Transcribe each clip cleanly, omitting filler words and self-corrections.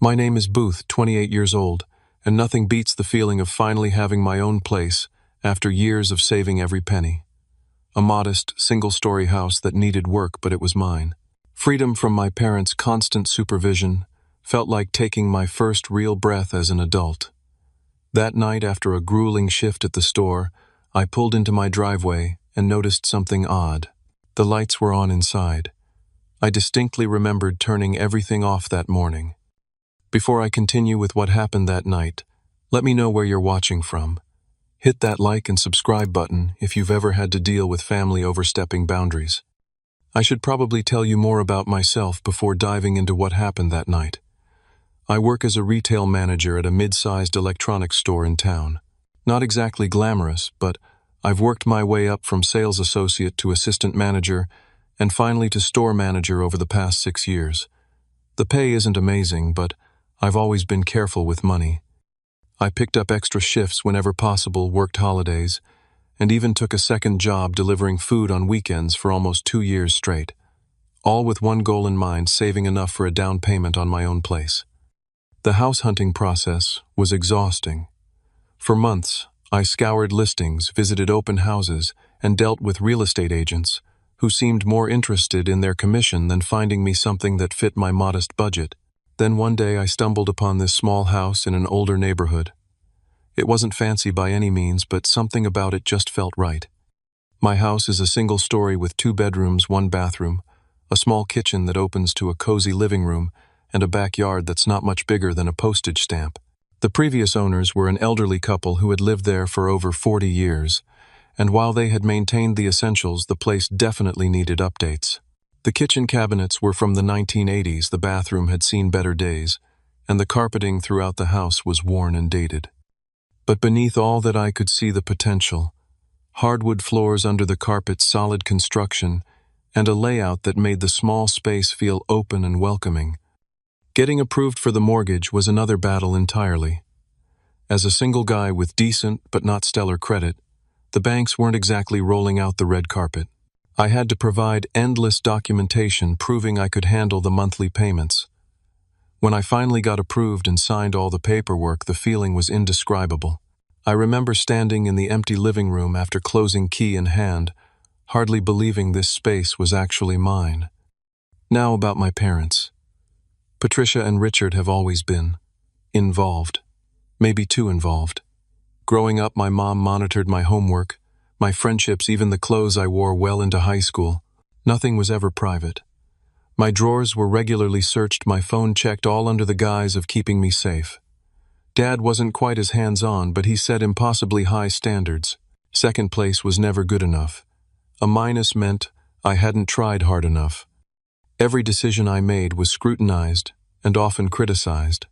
My name is Booth, 28 years old, and nothing beats the feeling of finally having my own place after years of saving every penny. A modest, single-story house that needed work, but it was mine. Freedom from my parents' constant supervision felt like taking my first real breath as an adult. That night, after a grueling shift at the store, I pulled into my driveway and noticed something odd. The lights were on inside. I distinctly remembered turning everything off that morning. Before I continue with what happened that night, let me know where you're watching from. Hit that like and subscribe button if you've ever had to deal with family overstepping boundaries. I should probably tell you more about myself before diving into what happened that night. I work as a retail manager at a mid-sized electronics store in town. Not exactly glamorous, but I've worked my way up from sales associate to assistant manager and finally to store manager over the past 6 years. The pay isn't amazing, but I've always been careful with money. I picked up extra shifts whenever possible, worked holidays, and even took a second job delivering food on weekends for almost 2 years straight. All with one goal in mind, saving enough for a down payment on my own place. The house hunting process was exhausting. For months, I scoured listings, visited open houses, and dealt with real estate agents who seemed more interested in their commission than finding me something that fit my modest budget. Then one day I stumbled upon this small house in an older neighborhood. It wasn't fancy by any means, but something about it just felt right. My house is a single story with 2 bedrooms, 1 bathroom, a small kitchen that opens to a cozy living room, and a backyard that's not much bigger than a postage stamp. The previous owners were an elderly couple who had lived there for over 40 years, and while they had maintained the essentials, the place definitely needed updates. The kitchen cabinets were from the 1980s, the bathroom had seen better days, and the carpeting throughout the house was worn and dated. But beneath all that I could see the potential: hardwood floors under the carpet, solid construction, and a layout that made the small space feel open and welcoming. Getting approved for the mortgage was another battle entirely. As a single guy with decent but not stellar credit, the banks weren't exactly rolling out the red carpet. I had to provide endless documentation proving I could handle the monthly payments. When I finally got approved and signed all the paperwork, the feeling was indescribable. I remember standing in the empty living room after closing key in hand, hardly believing this space was actually mine. Now about my parents. Patricia and Richard have always been involved, maybe too involved. Growing up, my mom monitored my homework, my friendships, even the clothes I wore well into high school. Nothing was ever private. My drawers were regularly searched, my phone checked, all under the guise of keeping me safe. Dad wasn't quite as hands-on, but he set impossibly high standards. Second place was never good enough. A minus meant I hadn't tried hard enough. Every decision I made was scrutinized and often criticized.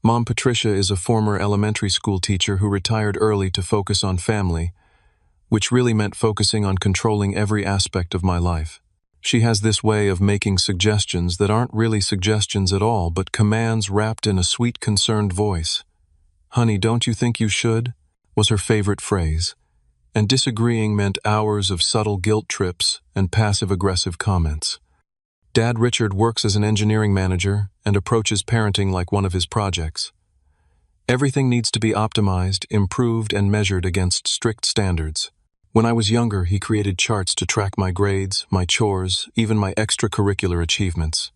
Mom Patricia is a former elementary school teacher who retired early to focus on family, which really meant focusing on controlling every aspect of my life. She has this way of making suggestions that aren't really suggestions at all, but commands wrapped in a sweet, concerned voice. "Honey, don't you think you should?" was her favorite phrase, and disagreeing meant hours of subtle guilt trips and passive-aggressive comments. Dad Richard works as an engineering manager and approaches parenting like one of his projects. Everything needs to be optimized, improved, and measured against strict standards. When I was younger, he created charts to track my grades, my chores, even my extracurricular achievements.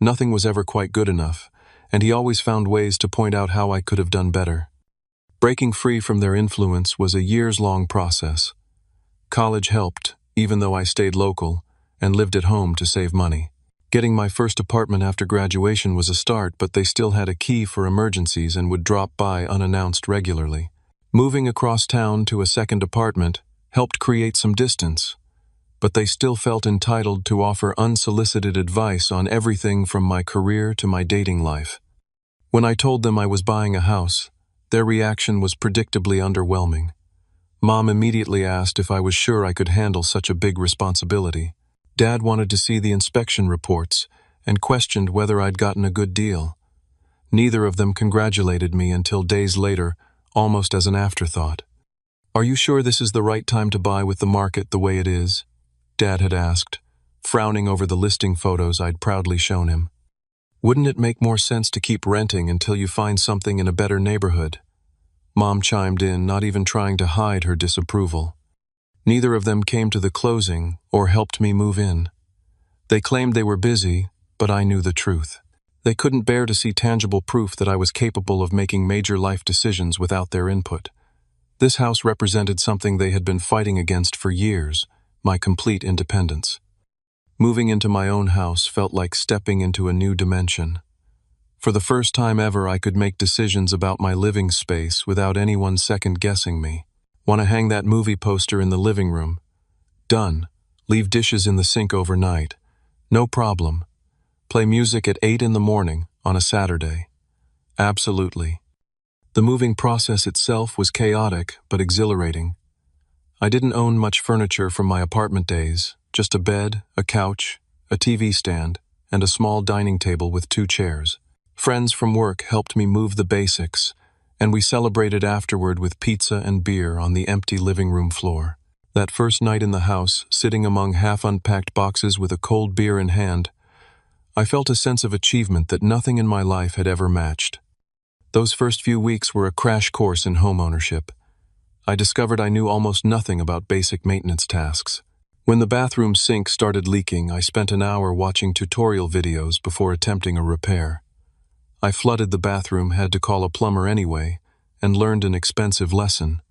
Nothing was ever quite good enough, and he always found ways to point out how I could have done better. Breaking free from their influence was a years-long process. College helped, even though I stayed local and lived at home to save money. Getting my first apartment after graduation was a start, but they still had a key for emergencies and would drop by unannounced regularly. Moving across town to a second apartment helped create some distance, but they still felt entitled to offer unsolicited advice on everything from my career to my dating life. When I told them I was buying a house, their reaction was predictably underwhelming. Mom immediately asked if I was sure I could handle such a big responsibility. Dad wanted to see the inspection reports and questioned whether I'd gotten a good deal. Neither of them congratulated me until days later, almost as an afterthought. "Are you sure this is the right time to buy with the market the way it is?" Dad had asked, frowning over the listing photos I'd proudly shown him. Wouldn't it make more sense to keep renting until you find something in a better neighborhood? Mom chimed in, not even trying to hide her disapproval. Neither of them came to the closing or helped me move in. They claimed they were busy, but I knew the truth. They couldn't bear to see tangible proof that I was capable of making major life decisions without their input. This house represented something they had been fighting against for years, my complete independence. Moving into my own house felt like stepping into a new dimension. For the first time ever, I could make decisions about my living space without anyone second-guessing me. Want to hang that movie poster in the living room? Done. Leave dishes in the sink overnight. No problem. Play music at 8 in the morning on a Saturday. Absolutely. The moving process itself was chaotic but exhilarating. I didn't own much furniture from my apartment days, just a bed, a couch, a TV stand, and a small dining table with 2 chairs. Friends from work helped me move the basics, and we celebrated afterward with pizza and beer on the empty living room floor. That first night in the house, sitting among half-unpacked boxes with a cold beer in hand, I felt a sense of achievement that nothing in my life had ever matched. Those first few weeks were a crash course in homeownership. I discovered I knew almost nothing about basic maintenance tasks. When the bathroom sink started leaking, I spent an hour watching tutorial videos before attempting a repair. I flooded the bathroom, had to call a plumber anyway, and learned an expensive lesson.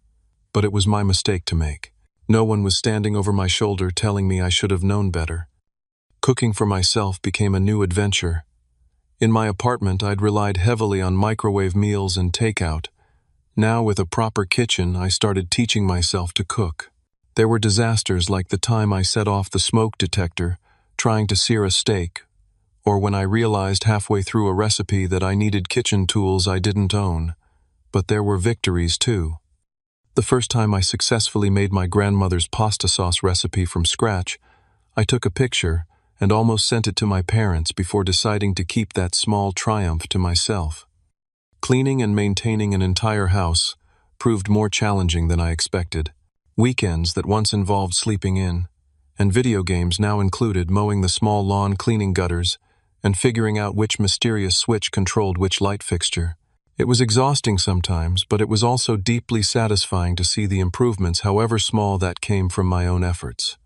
But it was my mistake to make. No one was standing over my shoulder telling me I should have known better. Cooking for myself became a new adventure. In my apartment, I'd relied heavily on microwave meals and takeout. Now, with a proper kitchen, I started teaching myself to cook. There were disasters like the time I set off the smoke detector trying to sear a steak, or when I realized halfway through a recipe that I needed kitchen tools I didn't own. But there were victories too. The first time I successfully made my grandmother's pasta sauce recipe from scratch, I took a picture and almost sent it to my parents before deciding to keep that small triumph to myself. Cleaning and maintaining an entire house proved more challenging than I expected. Weekends that once involved sleeping in, and video games now included mowing the small lawn, cleaning gutters, and figuring out which mysterious switch controlled which light fixture. It was exhausting sometimes, but it was also deeply satisfying to see the improvements, however small, that came from my own efforts.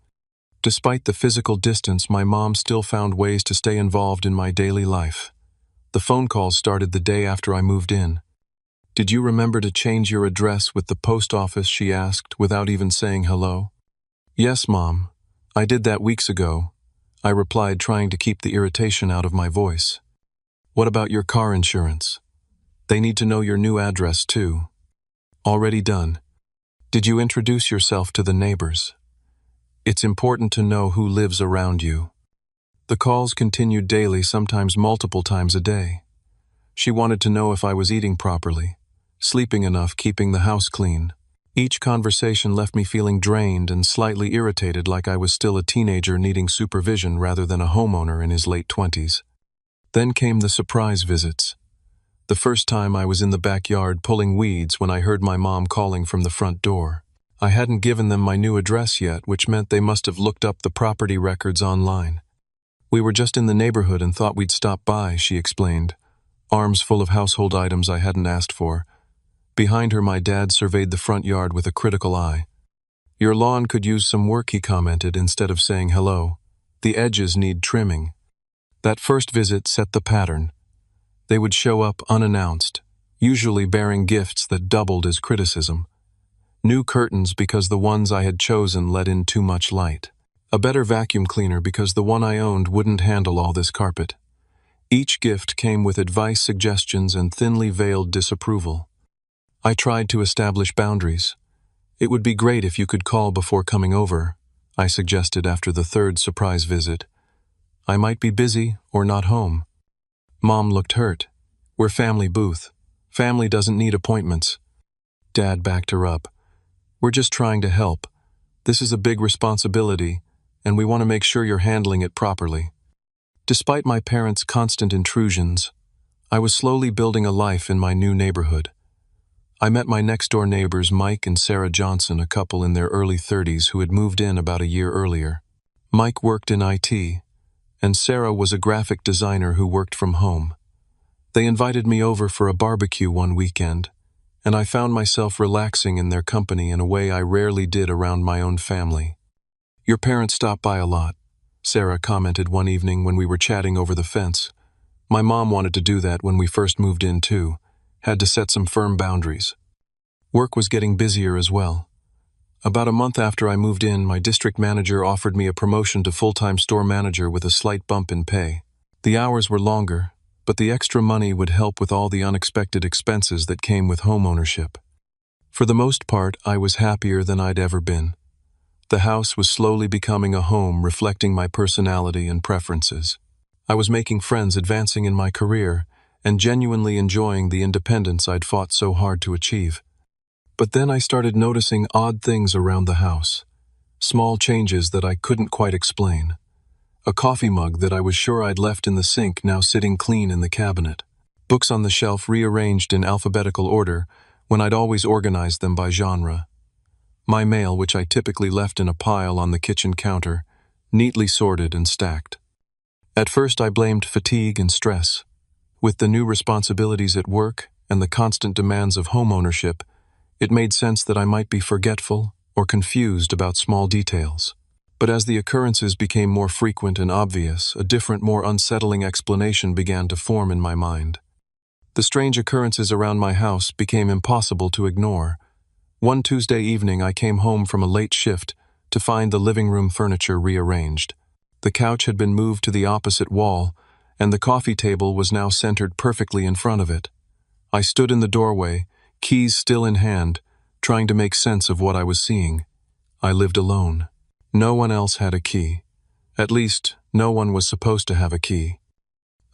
Despite the physical distance, my mom still found ways to stay involved in my daily life. The phone calls started the day after I moved in. "Did you remember to change your address with the post office?" she asked, without even saying hello. "Yes, Mom. I did that weeks ago," I replied, trying to keep the irritation out of my voice. "What about your car insurance? They need to know your new address, too." "Already done." "Did you introduce yourself to the neighbors? It's important to know who lives around you." The calls continued daily, sometimes multiple times a day. She wanted to know if I was eating properly, sleeping enough, keeping the house clean. Each conversation left me feeling drained and slightly irritated, like I was still a teenager needing supervision rather than a homeowner in his late 20s. Then came the surprise visits. The first time I was in the backyard pulling weeds when I heard my mom calling from the front door. I hadn't given them my new address yet, which meant they must have looked up the property records online. "We were just in the neighborhood and thought we'd stop by," she explained, arms full of household items I hadn't asked for. Behind her, my dad surveyed the front yard with a critical eye. "Your lawn could use some work," he commented, instead of saying hello. "The edges need trimming." That first visit set the pattern. They would show up unannounced, usually bearing gifts that doubled as criticism. New curtains because the ones I had chosen let in too much light. A better vacuum cleaner because the one I owned wouldn't handle all this carpet. Each gift came with advice, suggestions, and thinly veiled disapproval. I tried to establish boundaries. "It would be great if you could call before coming over," I suggested after the third surprise visit. "I might be busy or not home." Mom looked hurt. "We're family, Booth. Family doesn't need appointments." Dad backed her up. "We're just trying to help. This is a big responsibility, and we want to make sure you're handling it properly." Despite my parents' constant intrusions, I was slowly building a life in my new neighborhood. I met my next-door neighbors, Mike and Sarah Johnson, a couple in their early 30s who had moved in about a year earlier. Mike worked in IT, and Sarah was a graphic designer who worked from home. They invited me over for a barbecue one weekend, and I found myself relaxing in their company in a way I rarely did around my own family. "Your parents stop by a lot," Sarah commented one evening when we were chatting over the fence. "My mom wanted to do that when we first moved in too, had to set some firm boundaries." Work was getting busier as well. About a month after I moved in, my district manager offered me a promotion to full-time store manager with a slight bump in pay. The hours were longer, but the extra money would help with all the unexpected expenses that came with homeownership. For the most part, I was happier than I'd ever been. The house was slowly becoming a home reflecting my personality and preferences. I was making friends, advancing in my career, and genuinely enjoying the independence I'd fought so hard to achieve. But then I started noticing odd things around the house, small changes that I couldn't quite explain. A coffee mug that I was sure I'd left in the sink now sitting clean in the cabinet. Books on the shelf rearranged in alphabetical order when I'd always organized them by genre. My mail, which I typically left in a pile on the kitchen counter, neatly sorted and stacked. At first I blamed fatigue and stress. With the new responsibilities at work and the constant demands of homeownership, it made sense that I might be forgetful or confused about small details. But as the occurrences became more frequent and obvious, a different, more unsettling explanation began to form in my mind. The strange occurrences around my house became impossible to ignore. One Tuesday evening, I came home from a late shift to find the living room furniture rearranged. The couch had been moved to the opposite wall, and the coffee table was now centered perfectly in front of it. I stood in the doorway, keys still in hand, trying to make sense of what I was seeing. I lived alone. No one else had a key. At least, no one was supposed to have a key.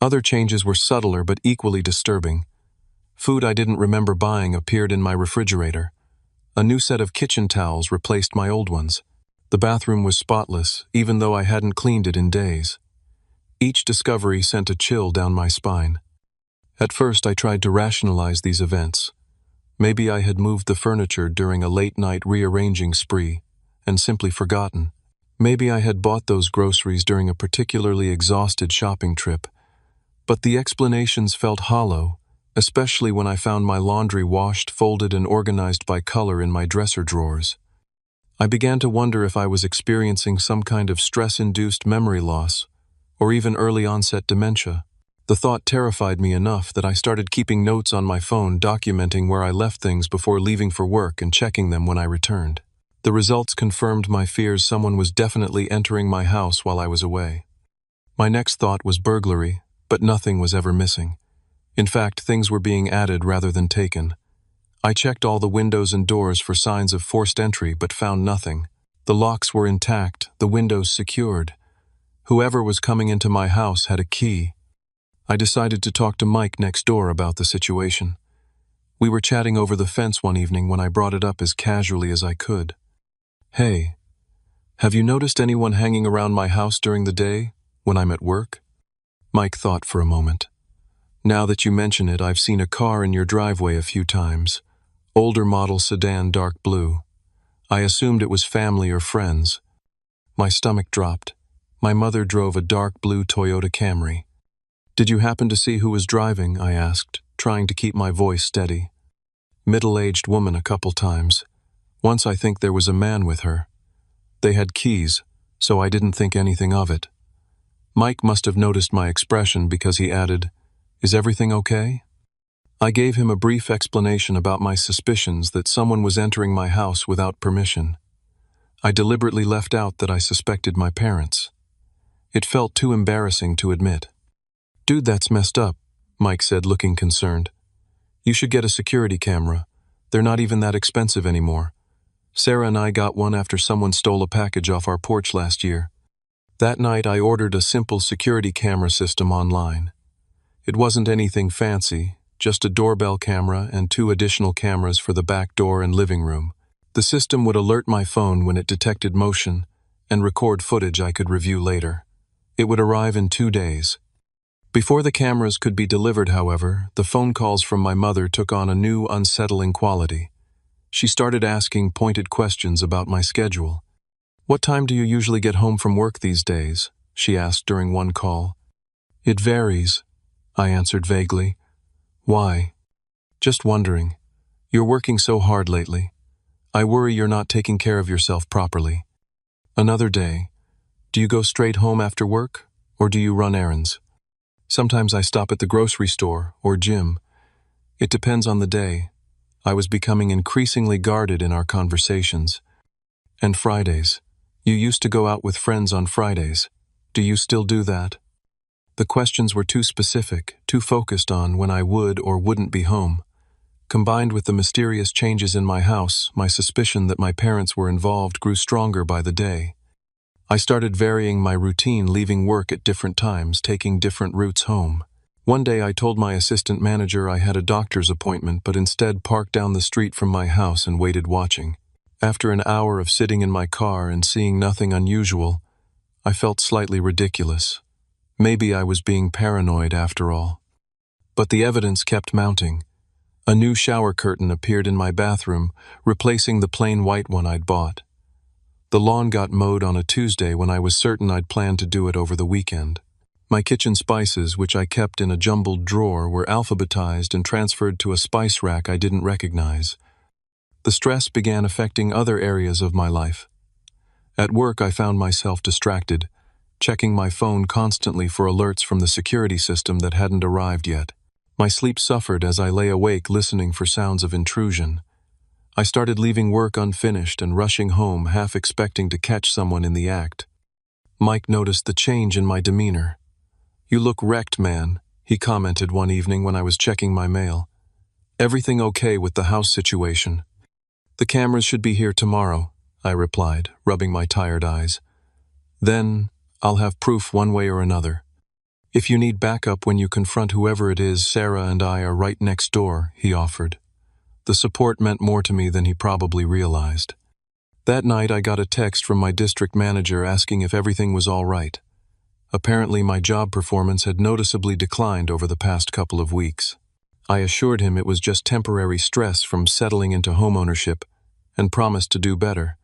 Other changes were subtler but equally disturbing. Food I didn't remember buying appeared in my refrigerator. A new set of kitchen towels replaced my old ones. The bathroom was spotless, even though I hadn't cleaned it in days. Each discovery sent a chill down my spine. At first, I tried to rationalize these events. Maybe I had moved the furniture during a late-night rearranging spree and simply forgotten. Maybe I had bought those groceries during a particularly exhausted shopping trip. But the explanations felt hollow, especially when I found my laundry washed, folded, and organized by color in my dresser drawers. I began to wonder if I was experiencing some kind of stress-induced memory loss, or even early-onset dementia. The thought terrified me enough that I started keeping notes on my phone documenting where I left things before leaving for work and checking them when I returned. The results confirmed my fears someone was definitely entering my house while I was away. My next thought was burglary, but nothing was ever missing. In fact, things were being added rather than taken. I checked all the windows and doors for signs of forced entry but found nothing. The locks were intact, the windows secured. Whoever was coming into my house had a key. I decided to talk to Mike next door about the situation. We were chatting over the fence one evening when I brought it up as casually as I could. "Hey, have you noticed anyone hanging around my house during the day, when I'm at work?" Mike thought for a moment. "Now that you mention it, I've seen a car in your driveway a few times. Older model sedan, dark blue. I assumed it was family or friends." My stomach dropped. My mother drove a dark blue Toyota Camry. "Did you happen to see who was driving?" I asked, trying to keep my voice steady. "Middle-aged woman a couple times. Once I think there was a man with her. They had keys, so I didn't think anything of it." Mike must have noticed my expression because he added, "Is everything okay?" I gave him a brief explanation about my suspicions that someone was entering my house without permission. I deliberately left out that I suspected my parents. It felt too embarrassing to admit. "Dude, that's messed up," Mike said, looking concerned. "You should get a security camera. They're not even that expensive anymore. Sarah and I got one after someone stole a package off our porch last year." That night I ordered a simple security camera system online. It wasn't anything fancy, just a doorbell camera and 2 additional cameras for the back door and living room. The system would alert my phone when it detected motion and record footage I could review later. It would arrive in 2 days. Before the cameras could be delivered, however, the phone calls from my mother took on a new, unsettling quality. She started asking pointed questions about my schedule. "What time do you usually get home from work these days?" she asked during one call. It varies, I answered vaguely. Why? Just wondering. You're working so hard lately. I worry you're not taking care of yourself properly. Another day. Do you go straight home after work, or do you run errands? Sometimes I stop at the grocery store or gym. It depends on the day. I was becoming increasingly guarded in our conversations. And Fridays. You used to go out with friends on Fridays. Do you still do that? The questions were too specific, too focused on when I would or wouldn't be home. Combined with the mysterious changes in my house, my suspicion that my parents were involved grew stronger by the day. I started varying my routine, leaving work at different times, taking different routes home. One day I told my assistant manager I had a doctor's appointment, but instead parked down the street from my house and waited watching. After an hour of sitting in my car and seeing nothing unusual, I felt slightly ridiculous. Maybe I was being paranoid after all. But the evidence kept mounting. A new shower curtain appeared in my bathroom, replacing the plain white one I'd bought. The lawn got mowed on a Tuesday when I was certain I'd planned to do it over the weekend. My kitchen spices, which I kept in a jumbled drawer, were alphabetized and transferred to a spice rack I didn't recognize. The stress began affecting other areas of my life. At work, I found myself distracted, checking my phone constantly for alerts from the security system that hadn't arrived yet. My sleep suffered as I lay awake listening for sounds of intrusion. I started leaving work unfinished and rushing home, half expecting to catch someone in the act. Mike noticed the change in my demeanor. "You look wrecked, man," he commented one evening when I was checking my mail. "Everything okay with the house situation?" "The cameras should be here tomorrow," I replied, rubbing my tired eyes. "Then I'll have proof one way or another. If you need backup when you confront whoever it is, Sarah and I are right next door," he offered. The support meant more to me than he probably realized. That night I got a text from my district manager asking if everything was all right. Apparently my job performance had noticeably declined over the past couple of weeks. I assured him it was just temporary stress from settling into homeownership and promised to do better.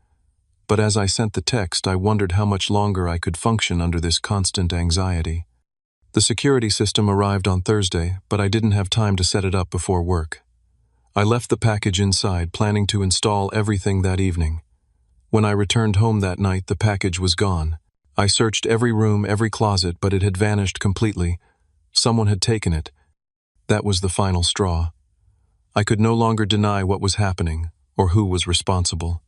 But as I sent the text, I wondered how much longer I could function under this constant anxiety. The security system arrived on Thursday, but I didn't have time to set it up before work. I left the package inside, planning to install everything that evening. When I returned home that night, the package was gone. I searched every room, every closet, but it had vanished completely. Someone had taken it. That was the final straw. I could no longer deny what was happening, or who was responsible.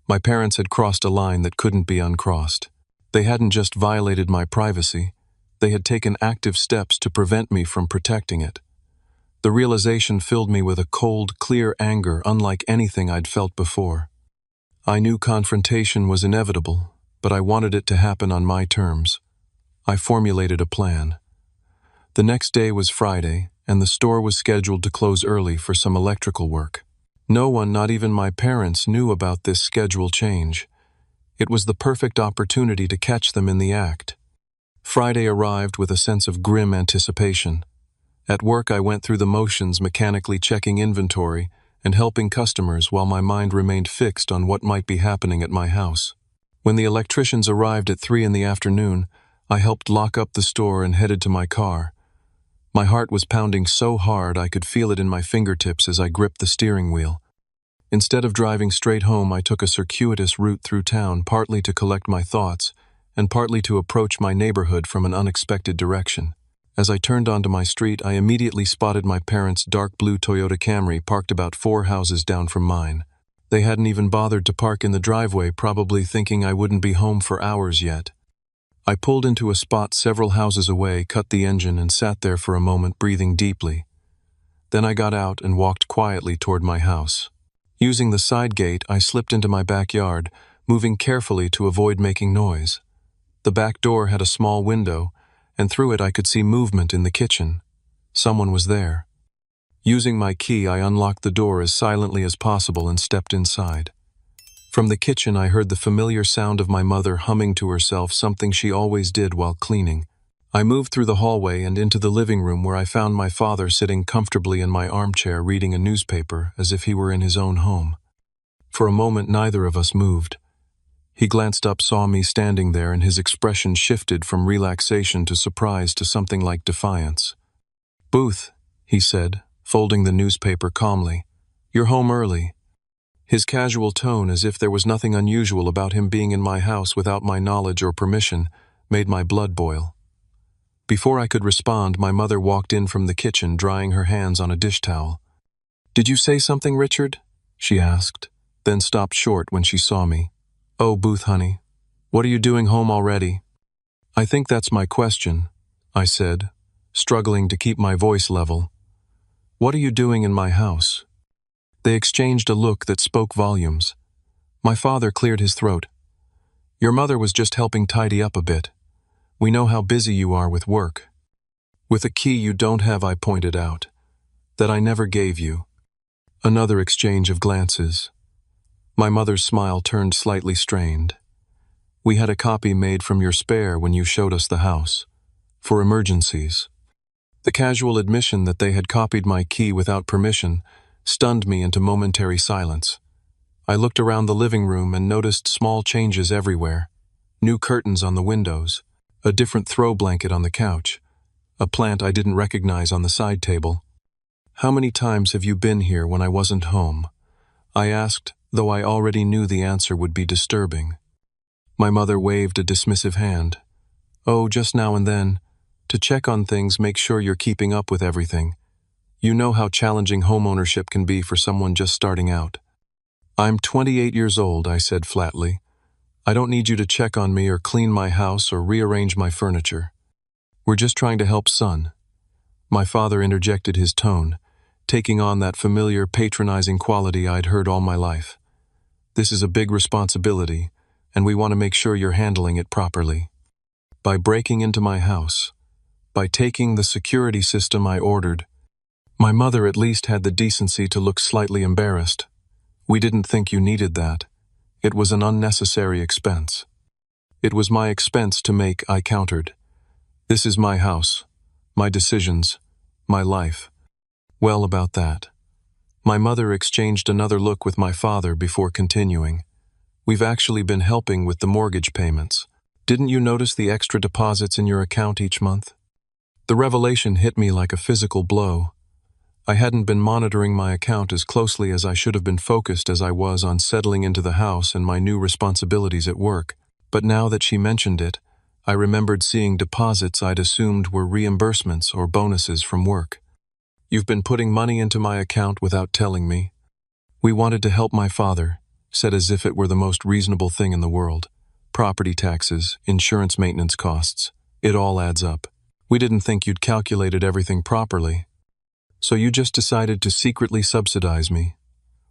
My parents had crossed a line that couldn't be uncrossed. They hadn't just violated my privacy, they had taken active steps to prevent me from protecting it. The realization filled me with a cold, clear anger unlike anything I'd felt before. I knew confrontation was inevitable, but I wanted it to happen on my terms. I formulated a plan. The next day was Friday, and the store was scheduled to close early for some electrical work. No one, not even my parents, knew about this schedule change. It was the perfect opportunity to catch them in the act. Friday arrived with a sense of grim anticipation. At work, I went through the motions, mechanically checking inventory and helping customers while my mind remained fixed on what might be happening at my house. When the electricians arrived at 3 in the afternoon, I helped lock up the store and headed to my car. My heart was pounding so hard I could feel it in my fingertips as I gripped the steering wheel. Instead of driving straight home, I took a circuitous route through town, partly to collect my thoughts and partly to approach my neighborhood from an unexpected direction. As I turned onto my street, I immediately spotted my parents' dark blue Toyota Camry parked about 4 houses down from mine. They hadn't even bothered to park in the driveway, probably thinking I wouldn't be home for hours yet. I pulled into a spot several houses away, cut the engine, and sat there for a moment, breathing deeply. Then I got out and walked quietly toward my house. Using the side gate, I slipped into my backyard, moving carefully to avoid making noise. The back door had a small window, and through it I could see movement in the kitchen. Someone was there. Using my key, I unlocked the door as silently as possible and stepped inside. From the kitchen, I heard the familiar sound of my mother humming to herself, something she always did while cleaning. I moved through the hallway and into the living room, where I found my father sitting comfortably in my armchair reading a newspaper as if he were in his own home. For a moment, neither of us moved. He glanced up, saw me standing there, and his expression shifted from relaxation to surprise to something like defiance. "Booth," he said, folding the newspaper calmly, "you're home early." His casual tone, as if there was nothing unusual about him being in my house without my knowledge or permission, made my blood boil. Before I could respond, my mother walked in from the kitchen, drying her hands on a dish towel. "Did you say something, Richard?" she asked, then stopped short when she saw me. "Oh, Booth, honey, what are you doing home already?" "I think that's my question," I said, struggling to keep my voice level. "What are you doing in my house?" They exchanged a look that spoke volumes. My father cleared his throat. "Your mother was just helping tidy up a bit. We know how busy you are with work." "With a key you don't have," I pointed out, "that I never gave you." Another exchange of glances. My mother's smile turned slightly strained. "We had a copy made from your spare when you showed us the house. For emergencies." The casual admission that they had copied my key without permission stunned me into momentary silence. I looked around the living room and noticed small changes everywhere. New curtains on the windows, a different throw blanket on the couch, a plant I didn't recognize on the side table. "How many times have you been here when I wasn't home?" I asked, though I already knew the answer would be disturbing. My mother waved a dismissive hand. "Oh, just now and then. To check on things, make sure you're keeping up with everything. You know how challenging homeownership can be for someone just starting out." "I'm 28 years old," I said flatly. "I don't need you to check on me or clean my house or rearrange my furniture. We're just trying to help son." My father interjected his tone, taking on that familiar, patronizing quality I'd heard all my life. "This is a big responsibility, and we want to make sure you're handling it properly. By breaking into my house, by taking the security system I ordered." My mother at least had the decency to look slightly embarrassed. "We didn't think you needed that. It was an unnecessary expense." "It was my expense to make," I countered. "This is my house, my decisions, my life." "Well, about that." My mother exchanged another look with my father before continuing. "We've actually been helping with the mortgage payments. Didn't you notice the extra deposits in your account each month?" The revelation hit me like a physical blow. I hadn't been monitoring my account as closely as I should have been, focused as I was on settling into the house and my new responsibilities at work. But now that she mentioned it, I remembered seeing deposits I'd assumed were reimbursements or bonuses from work. "You've been putting money into my account without telling me." "We wanted to help," my father said, as if it were the most reasonable thing in the world. "Property taxes, insurance maintenance costs, it all adds up. We didn't think you'd calculated everything properly. So you just decided to secretly subsidize me."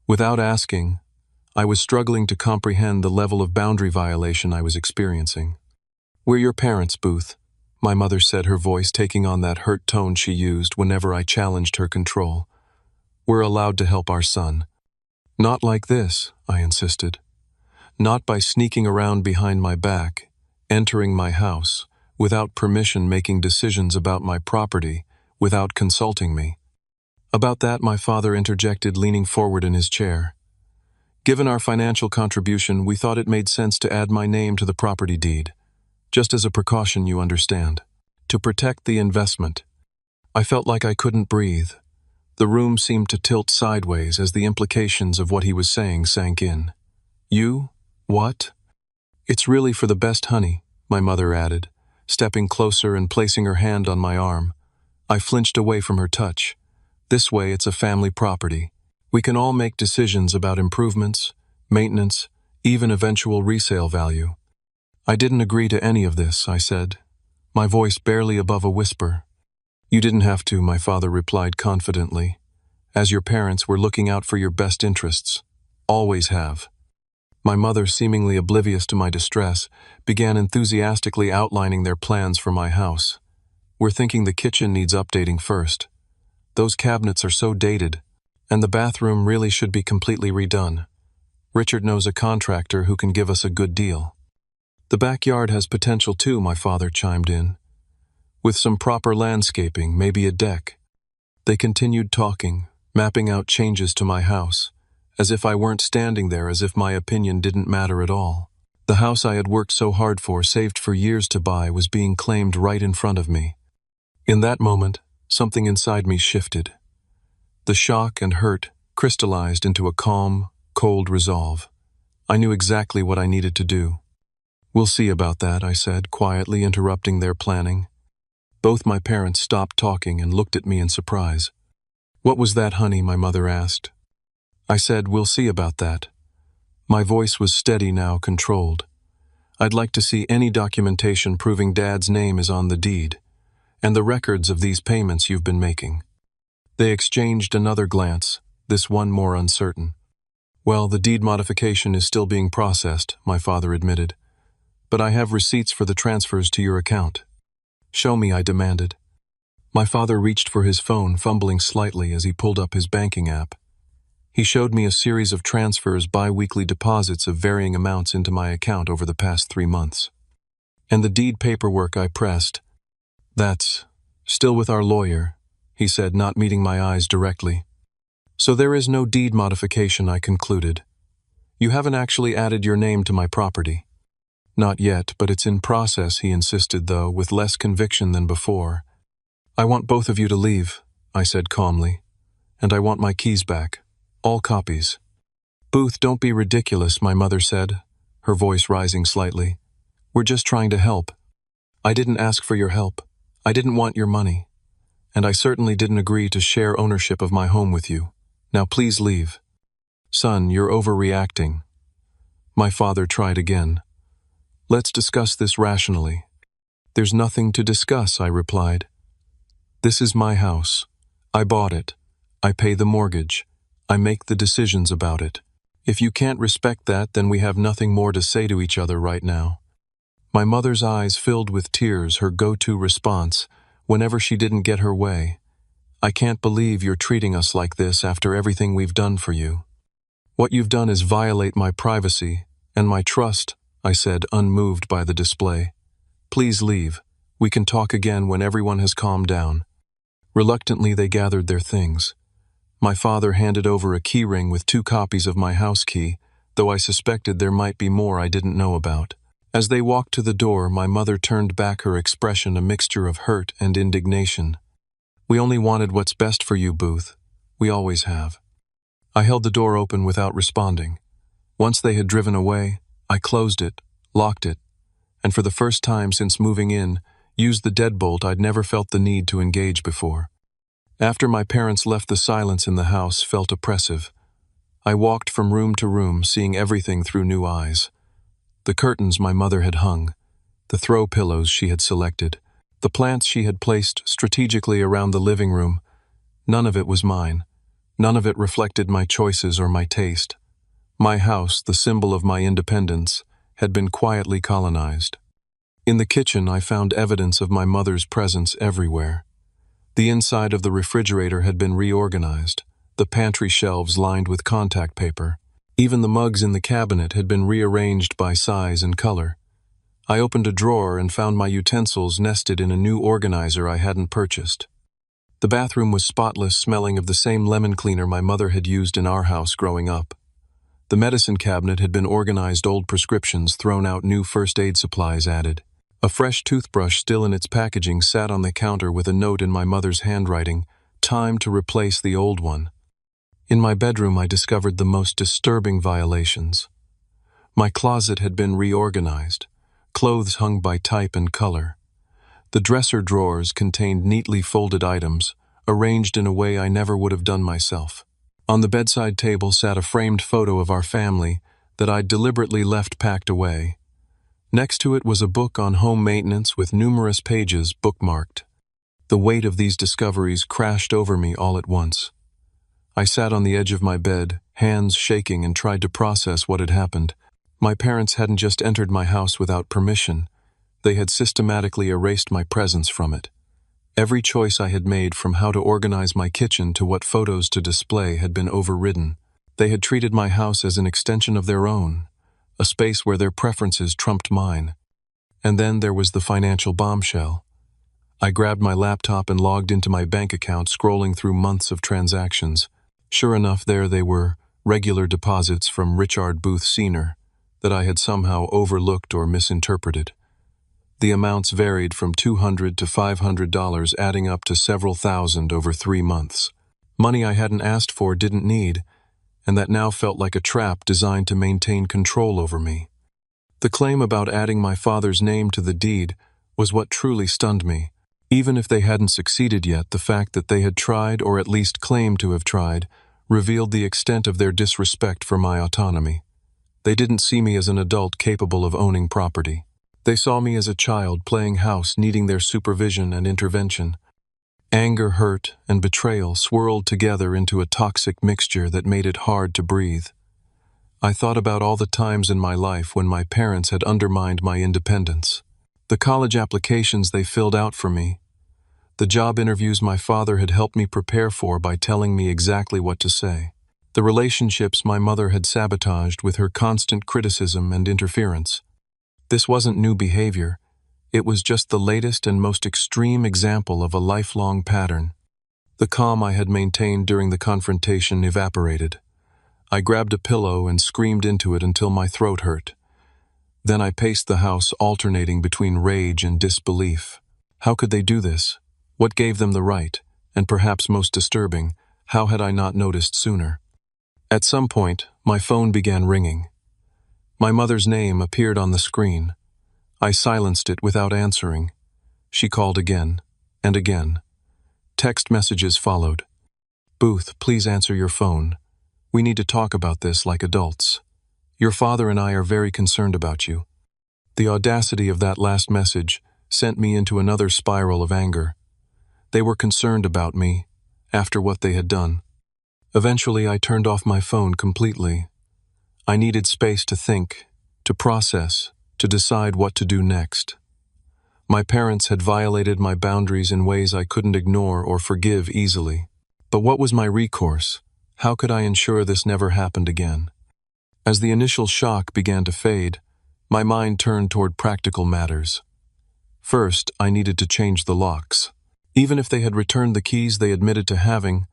Without asking, I was struggling to comprehend the level of boundary violation I was experiencing. "We're your parents, Booth," my mother said, her voice taking on that hurt tone she used whenever I challenged her control. "We're allowed to help our son." "Not like this," I insisted. "Not by sneaking around behind my back, entering my house, without permission, making decisions about my property, without consulting me." "About that," my father interjected, leaning forward in his chair. "Given our financial contribution, we thought it made sense to add my name to the property deed. Just as a precaution, you understand. To protect the investment." I felt like I couldn't breathe. The room seemed to tilt sideways as the implications of what he was saying sank in. "You? What?" "It's really for the best, honey," my mother added, stepping closer and placing her hand on my arm. I flinched away from her touch. "This way, it's a family property. We can all make decisions about improvements, maintenance, even eventual resale value." "I didn't agree to any of this," I said, my voice barely above a whisper. "You didn't have to," my father replied confidently. "As your parents, we're looking out for your best interests. Always have." My mother, seemingly oblivious to my distress, began enthusiastically outlining their plans for my house. "We're thinking the kitchen needs updating first. Those cabinets are so dated, and the bathroom really should be completely redone. Richard knows a contractor who can give us a good deal." "The backyard has potential too," my father chimed in. "With some proper landscaping, maybe a deck." They continued talking, mapping out changes to my house, as if I weren't standing there, as if my opinion didn't matter at all. The house I had worked so hard for, saved for years to buy, was being claimed right in front of me. In that moment, something inside me shifted. The shock and hurt crystallized into a calm, cold resolve. I knew exactly what I needed to do. "We'll see about that," I said, quietly interrupting their planning. Both my parents stopped talking and looked at me in surprise. "What was that, honey?" my mother asked. I said, "We'll see about that." My voice was steady now, controlled. "I'd like to see any documentation proving Dad's name is on the deed, and the records of these payments you've been making." They exchanged another glance, this one more uncertain. "Well, the deed modification is still being processed," my father admitted. "But I have receipts for the transfers to your account." "Show me," I demanded. My father reached for his phone, fumbling slightly as he pulled up his banking app. He showed me a series of transfers, bi-weekly deposits of varying amounts into my account over the past 3 months. "And the deed paperwork?" I pressed. "That's still with our lawyer," he said, not meeting my eyes directly. "So there is no deed modification," I concluded. "You haven't actually added your name to my property?" "Not yet, but it's in process," he insisted, though with less conviction than before. "I want both of you to leave," I said calmly. "And I want my keys back. All copies." "Booth, don't be ridiculous," my mother said, her voice rising slightly. "We're just trying to help." "I didn't ask for your help. I didn't want your money. And I certainly didn't agree to share ownership of my home with you. Now please leave." "Son, you're overreacting." My father tried again. "Let's discuss this rationally." "There's nothing to discuss," I replied. "This is my house. I bought it. I pay the mortgage. I make the decisions about it. If you can't respect that, then we have nothing more to say to each other right now." My mother's eyes filled with tears, her go-to response whenever she didn't get her way. "I can't believe you're treating us like this after everything we've done for you." "What you've done is violate my privacy and my trust," I said, unmoved by the display. "Please leave. We can talk again when everyone has calmed down." Reluctantly, they gathered their things. My father handed over a key ring with 2 copies of my house key, though I suspected there might be more I didn't know about. As they walked to the door, my mother turned back, her expression a mixture of hurt and indignation. "We only wanted what's best for you, Booth. We always have." I held the door open without responding. Once they had driven away, I closed it, locked it, and for the first time since moving in, used the deadbolt I'd never felt the need to engage before. After my parents left, the silence in the house felt oppressive. I walked from room to room, seeing everything through new eyes. The curtains my mother had hung, the throw pillows she had selected, the plants she had placed strategically around the living room. None of it was mine. None of it reflected my choices or my taste. My house, the symbol of my independence, had been quietly colonized. In the kitchen, I found evidence of my mother's presence everywhere. The inside of the refrigerator had been reorganized, the pantry shelves lined with contact paper. Even the mugs in the cabinet had been rearranged by size and color. I opened a drawer and found my utensils nested in a new organizer I hadn't purchased. The bathroom was spotless, smelling of the same lemon cleaner my mother had used in our house growing up. The medicine cabinet had been organized, old prescriptions thrown out, new first aid supplies added. A fresh toothbrush still in its packaging sat on the counter with a note in my mother's handwriting, "Time to replace the old one." In my bedroom, I discovered the most disturbing violations. My closet had been reorganized, clothes hung by type and color. The dresser drawers contained neatly folded items, arranged in a way I never would have done myself. On the bedside table sat a framed photo of our family that I'd deliberately left packed away. Next to it was a book on home maintenance with numerous pages bookmarked. The weight of these discoveries crashed over me all at once. I sat on the edge of my bed, hands shaking, and tried to process what had happened. My parents hadn't just entered my house without permission. They had systematically erased my presence from it. Every choice I had made, from how to organize my kitchen to what photos to display, had been overridden. They had treated my house as an extension of their own, a space where their preferences trumped mine. And then there was the financial bombshell. I grabbed my laptop and logged into my bank account, scrolling through months of transactions. Sure enough, there they were, regular deposits from Richard Booth Sr., that I had somehow overlooked or misinterpreted. The amounts varied from $200 to $500, adding up to several thousand over 3 months. Money I hadn't asked for, didn't need, and that now felt like a trap designed to maintain control over me. The claim about adding my father's name to the deed was what truly stunned me. Even if they hadn't succeeded yet, the fact that they had tried, or at least claimed to have tried, revealed the extent of their disrespect for my autonomy. They didn't see me as an adult capable of owning property. They saw me as a child playing house, needing their supervision and intervention. Anger, hurt, and betrayal swirled together into a toxic mixture that made it hard to breathe. I thought about all the times in my life when my parents had undermined my independence. The college applications they filled out for me. The job interviews my father had helped me prepare for by telling me exactly what to say. The relationships my mother had sabotaged with her constant criticism and interference. This wasn't new behavior. It was just the latest and most extreme example of a lifelong pattern. The calm I had maintained during the confrontation evaporated. I grabbed a pillow and screamed into it until my throat hurt. Then I paced the house, alternating between rage and disbelief. How could they do this? What gave them the right? And perhaps most disturbing, how had I not noticed sooner? At some point, my phone began ringing. My mother's name appeared on the screen. I silenced it without answering. She called again, and again. Text messages followed. "Booth, please answer your phone. We need to talk about this like adults. Your father and I are very concerned about you." The audacity of that last message sent me into another spiral of anger. They were concerned about me, after what they had done. Eventually, I turned off my phone completely. I needed space to think, to process, to decide what to do next. My parents had violated my boundaries in ways I couldn't ignore or forgive easily. But what was my recourse? How could I ensure this never happened again? As the initial shock began to fade, my mind turned toward practical matters. First, I needed to change the locks. Even if they had returned the keys they admitted to having,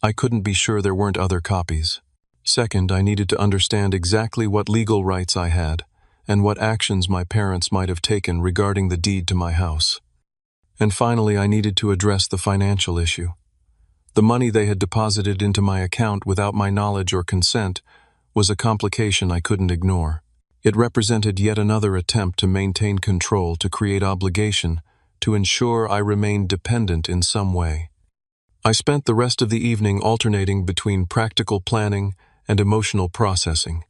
I couldn't be sure there weren't other copies. Second, I needed to understand exactly what legal rights I had, and what actions my parents might have taken regarding the deed to my house. And finally, I needed to address the financial issue. The money they had deposited into my account without my knowledge or consent was a complication I couldn't ignore. It represented yet another attempt to maintain control, to create obligation, to ensure I remained dependent in some way. I spent the rest of the evening alternating between practical planning and emotional processing.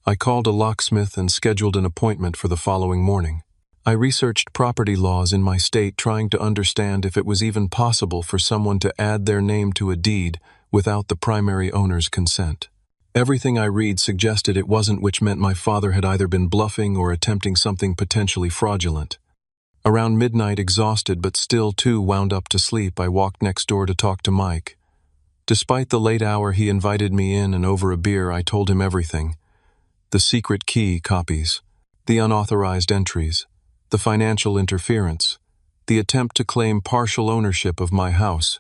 I called a locksmith and scheduled an appointment for the following morning. I researched property laws in my state, trying to understand if it was even possible for someone to add their name to a deed without the primary owner's consent. Everything I read suggested it wasn't, which meant my father had either been bluffing or attempting something potentially fraudulent. Around midnight, exhausted but still too wound up to sleep, I walked next door to talk to Mike. Despite the late hour he invited me in, and over a beer I told him everything. The secret key copies, the unauthorized entries, the financial interference, the attempt to claim partial ownership of my house.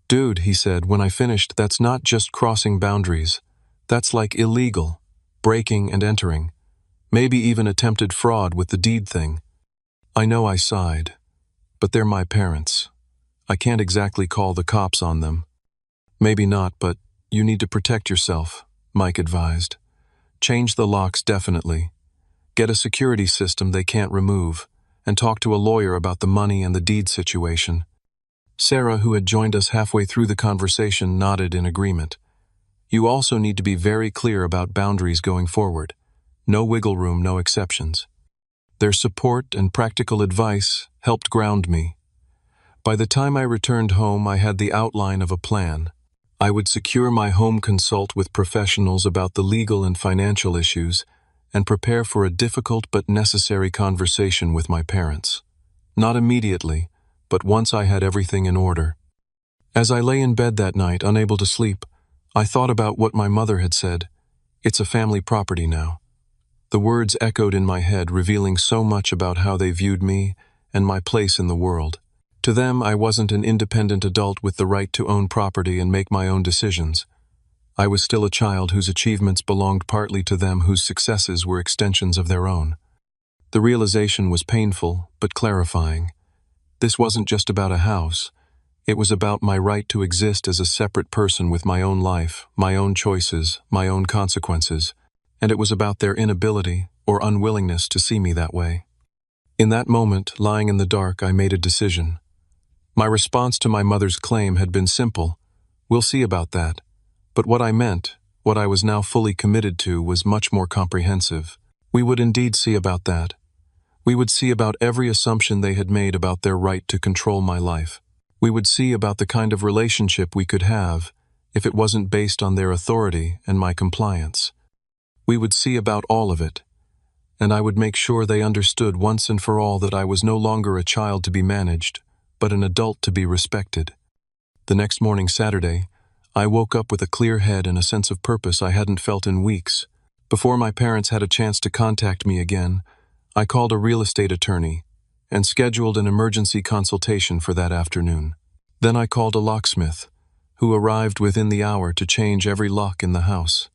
"Dude," he said when I finished, "that's not just crossing boundaries. That's like illegal, breaking and entering, maybe even attempted fraud with the deed thing." I know I sighed, but they're my parents. I can't exactly call the cops on them. "Maybe not, but you need to protect yourself," Mike advised. "Change the locks, definitely. Get a security system they can't remove, and talk to a lawyer about the money and the deed situation." Sarah, who had joined us halfway through the conversation, nodded in agreement. "You also need to be very clear about boundaries going forward. No wiggle room, no exceptions." Their support and practical advice helped ground me. By the time I returned home, I had the outline of a plan. I would secure my home, consult with professionals about the legal and financial issues, and prepare for a difficult but necessary conversation with my parents. Not immediately, but once I had everything in order. As I lay in bed that night, unable to sleep, I thought about what my mother had said. "It's a family property now." The words echoed in my head, revealing so much about how they viewed me and my place in the world. To them, I wasn't an independent adult with the right to own property and make my own decisions. I was still a child whose achievements belonged partly to them whose successes were extensions of their own. The realization was painful, but clarifying. This wasn't just about a house. It was about my right to exist as a separate person with my own life, my own choices, my own consequences, and it was about their inability or unwillingness to see me that way. In that moment, lying in the dark, I made a decision. My response to my mother's claim had been simple: "We'll see about that." But what I meant, what I was now fully committed to, was much more comprehensive. We would indeed see about that. We would see about every assumption they had made about their right to control my life. We would see about the kind of relationship we could have if it wasn't based on their authority and my compliance. We would see about all of it, and I would make sure they understood once and for all that I was no longer a child to be managed, but an adult to be respected. The next morning, Saturday, I woke up with a clear head and a sense of purpose I hadn't felt in weeks. Before my parents had a chance to contact me again, I called a real estate attorney and scheduled an emergency consultation for that afternoon. Then I called a locksmith, who arrived within the hour to change every lock in the house.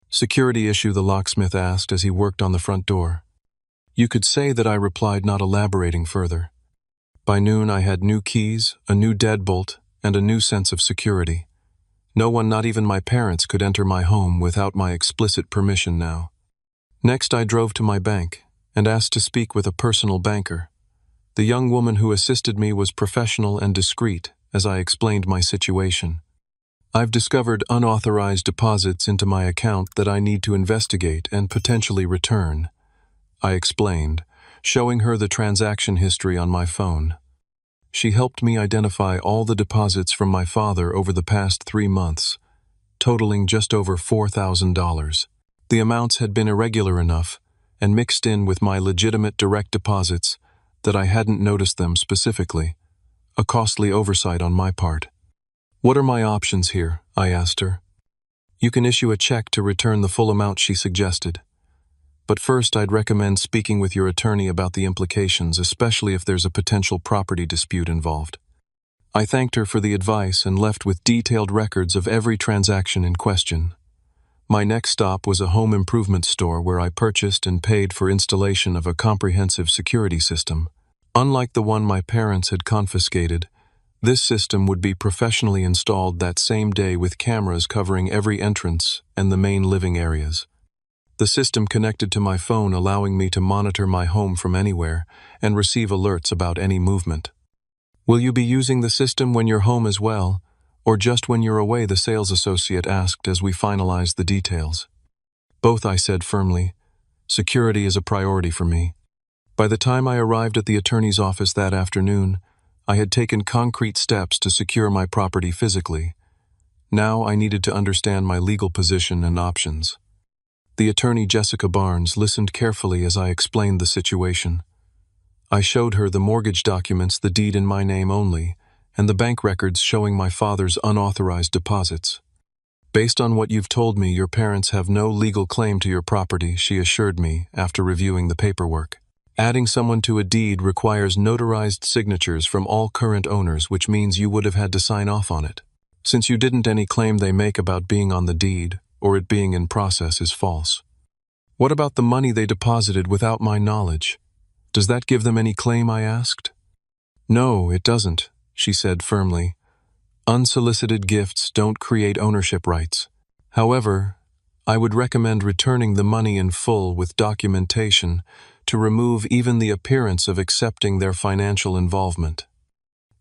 "Security issue?" the locksmith asked as he worked on the front door. You could say that I replied, not elaborating further. By noon I had new keys, a new deadbolt, and a new sense of security. No one, not even my parents, could enter my home without my explicit permission now. Next I drove to my bank and asked to speak with a personal banker. The young woman who assisted me was professional and discreet as I explained my situation. "I've discovered unauthorized deposits into my account that I need to investigate and potentially return," I explained, showing her the transaction history on my phone. She helped me identify all the deposits from my father over the past 3 months, totaling just over $4,000. The amounts had been irregular enough and mixed in with my legitimate direct deposits that I hadn't noticed them specifically, a costly oversight on my part. "What are my options here?" I asked her. "You can issue a check to return the full amount," she suggested. "But first I'd recommend speaking with your attorney about the implications, especially if there's a potential property dispute involved." I thanked her for the advice and left with detailed records of every transaction in question. My next stop was a home improvement store where I purchased and paid for installation of a comprehensive security system. Unlike the one my parents had confiscated, this system would be professionally installed that same day with cameras covering every entrance and the main living areas. The system connected to my phone, allowing me to monitor my home from anywhere and receive alerts about any movement. "Will you be using the system when you're home as well, or just when you're away?" the sales associate asked as we finalized the details. "Both," I said firmly. "Security is a priority for me." By the time I arrived at the attorney's office that afternoon, I had taken concrete steps to secure my property physically. Now I needed to understand my legal position and options. The attorney, Jessica Barnes, listened carefully as I explained the situation. I showed her the mortgage documents, the deed in my name only, and the bank records showing my father's unauthorized deposits. "Based on what you've told me, your parents have no legal claim to your property," she assured me after reviewing the paperwork. "Adding someone to a deed requires notarized signatures from all current owners, which means you would have had to sign off on it. Since you didn't, any claim they make about being on the deed or it being in process is false." "What about the money they deposited without my knowledge? Does that give them any claim?" I asked. "No, it doesn't," she said firmly. "Unsolicited gifts don't create ownership rights. However, I would recommend returning the money in full with documentation to remove even the appearance of accepting their financial involvement."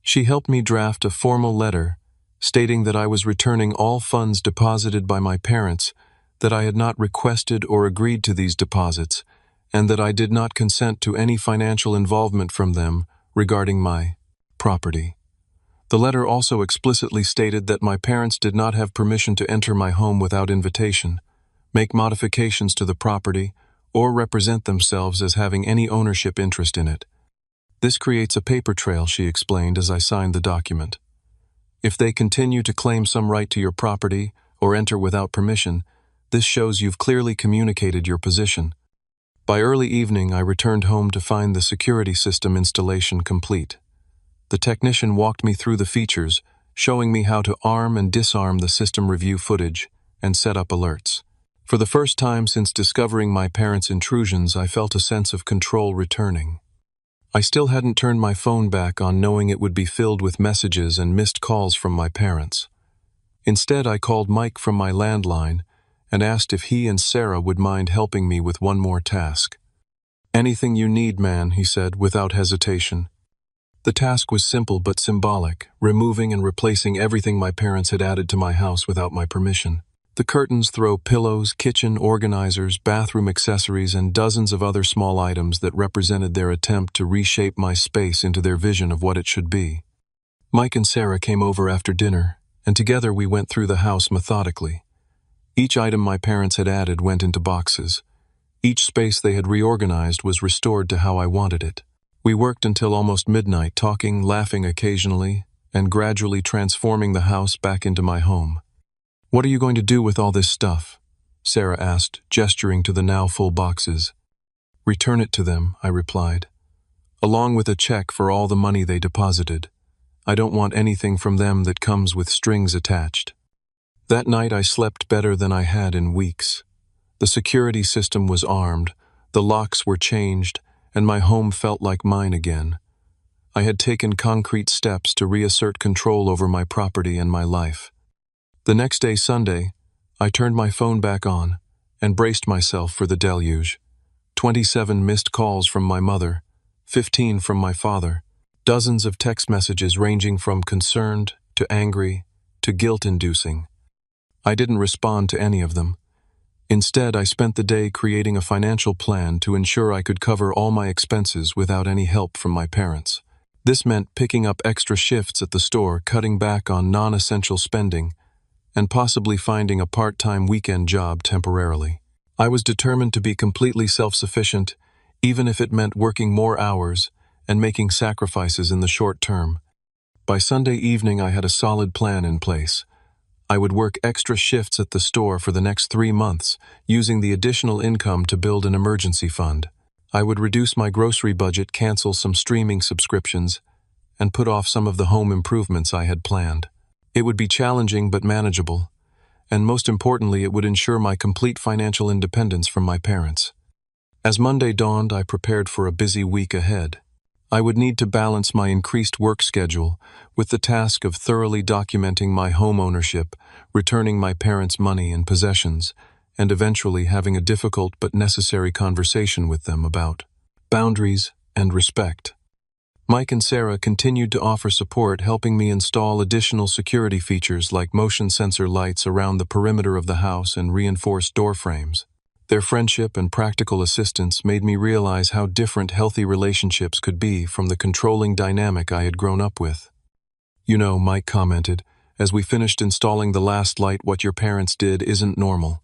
She helped me draft a formal letter stating that I was returning all funds deposited by my parents, that I had not requested or agreed to these deposits, and that I did not consent to any financial involvement from them regarding my property. The letter also explicitly stated that my parents did not have permission to enter my home without invitation, make modifications to the property, or represent themselves as having any ownership interest in it. "This creates a paper trail," she explained as I signed the document. "If they continue to claim some right to your property or enter without permission, this shows you've clearly communicated your position." By early evening, I returned home to find the security system installation complete. The technician walked me through the features, showing me how to arm and disarm the system, review footage, and set up alerts. For the first time since discovering my parents' intrusions, I felt a sense of control returning. I still hadn't turned my phone back on, knowing it would be filled with messages and missed calls from my parents. Instead, I called Mike from my landline and asked if he and Sarah would mind helping me with one more task. "Anything you need, man," he said, without hesitation. The task was simple but symbolic, removing and replacing everything my parents had added to my house without my permission. The curtains, throw pillows, kitchen organizers, bathroom accessories, and dozens of other small items that represented their attempt to reshape my space into their vision of what it should be. Mike and Sarah came over after dinner, and together we went through the house methodically. Each item my parents had added went into boxes. Each space they had reorganized was restored to how I wanted it. We worked until almost midnight, talking, laughing occasionally, and gradually transforming the house back into my home. "What are you going to do with all this stuff?" Sarah asked, gesturing to the now full boxes. "Return it to them," I replied, "along with a check for all the money they deposited. I don't want anything from them that comes with strings attached." That night I slept better than I had in weeks. The security system was armed, the locks were changed, and my home felt like mine again. I had taken concrete steps to reassert control over my property and my life. The next day, Sunday, I turned my phone back on and braced myself for the deluge. 27 missed calls from my mother, 15 from my father, dozens of text messages ranging from concerned to angry to guilt-inducing. I didn't respond to any of them. Instead, I spent the day creating a financial plan to ensure I could cover all my expenses without any help from my parents. This meant picking up extra shifts at the store, cutting back on non-essential spending, and possibly finding a part-time weekend job temporarily. I was determined to be completely self-sufficient, even if it meant working more hours and making sacrifices in the short term. By Sunday evening, I had a solid plan in place. I would work extra shifts at the store for the next 3 months, using the additional income to build an emergency fund. I would reduce my grocery budget, cancel some streaming subscriptions, and put off some of the home improvements I had planned. It would be challenging but manageable, and most importantly, it would ensure my complete financial independence from my parents. As Monday dawned, I prepared for a busy week ahead. I would need to balance my increased work schedule with the task of thoroughly documenting my home ownership, returning my parents' money and possessions, and eventually having a difficult but necessary conversation with them about boundaries and respect. Mike and Sarah continued to offer support, helping me install additional security features like motion sensor lights around the perimeter of the house and reinforced door frames. Their friendship and practical assistance made me realize how different healthy relationships could be from the controlling dynamic I had grown up with. "You know," Mike commented, as we finished installing the last light, "what your parents did isn't normal.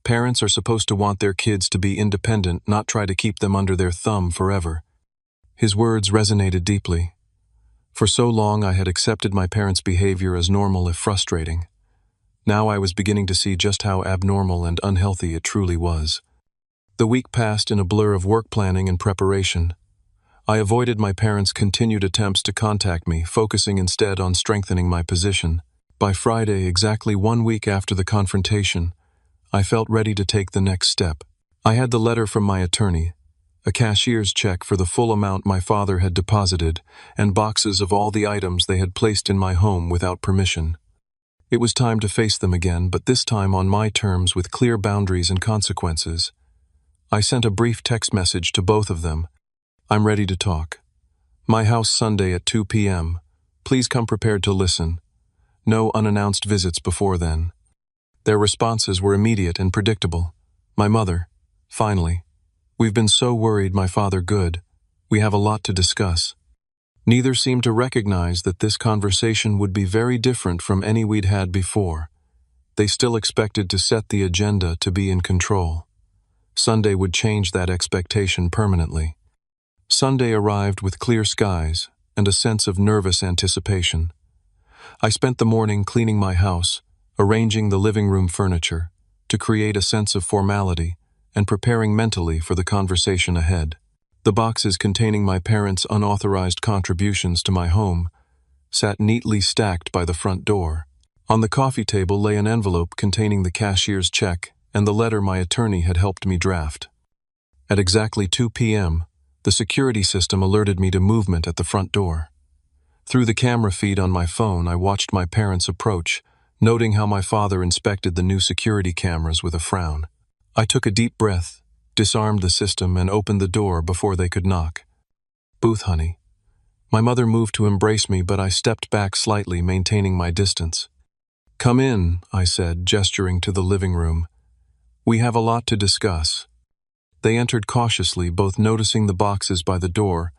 Parents are supposed to want their kids to be independent, not try to keep them under their thumb forever." His words resonated deeply. For so long I had accepted my parents' behavior as normal if frustrating. Now I was beginning to see just how abnormal and unhealthy it truly was. The week passed in a blur of work planning and preparation. I avoided my parents' continued attempts to contact me, focusing instead on strengthening my position. By Friday, exactly 1 week after the confrontation, I felt ready to take the next step. I had the letter from my attorney, a cashier's check for the full amount my father had deposited, and boxes of all the items they had placed in my home without permission. It was time to face them again, but this time on my terms with clear boundaries and consequences. I sent a brief text message to both of them. "I'm ready to talk. My house Sunday at 2 p.m. Please come prepared to listen. No unannounced visits before then." Their responses were immediate and predictable. My mother, "Finally. We've been so worried, my father, good. We have a lot to discuss." Neither seemed to recognize that this conversation would be very different from any we'd had before. They still expected to set the agenda, to be in control. Sunday would change that expectation permanently. Sunday arrived with clear skies and a sense of nervous anticipation. I spent the morning cleaning my house, arranging the living room furniture, to create a sense of formality and preparing mentally for the conversation ahead. The boxes containing my parents' unauthorized contributions to my home sat neatly stacked by the front door. On the coffee table lay an envelope containing the cashier's check and the letter my attorney had helped me draft. At exactly 2 p.m., the security system alerted me to movement at the front door. Through the camera feed on my phone, I watched my parents approach, noting how my father inspected the new security cameras with a frown. I took a deep breath, disarmed the system, and opened the door before they could knock. "Booth, honey." My mother moved to embrace me, but I stepped back slightly, maintaining my distance. "Come in," I said, gesturing to the living room. "We have a lot to discuss." They entered cautiously, both noticing the boxes by the door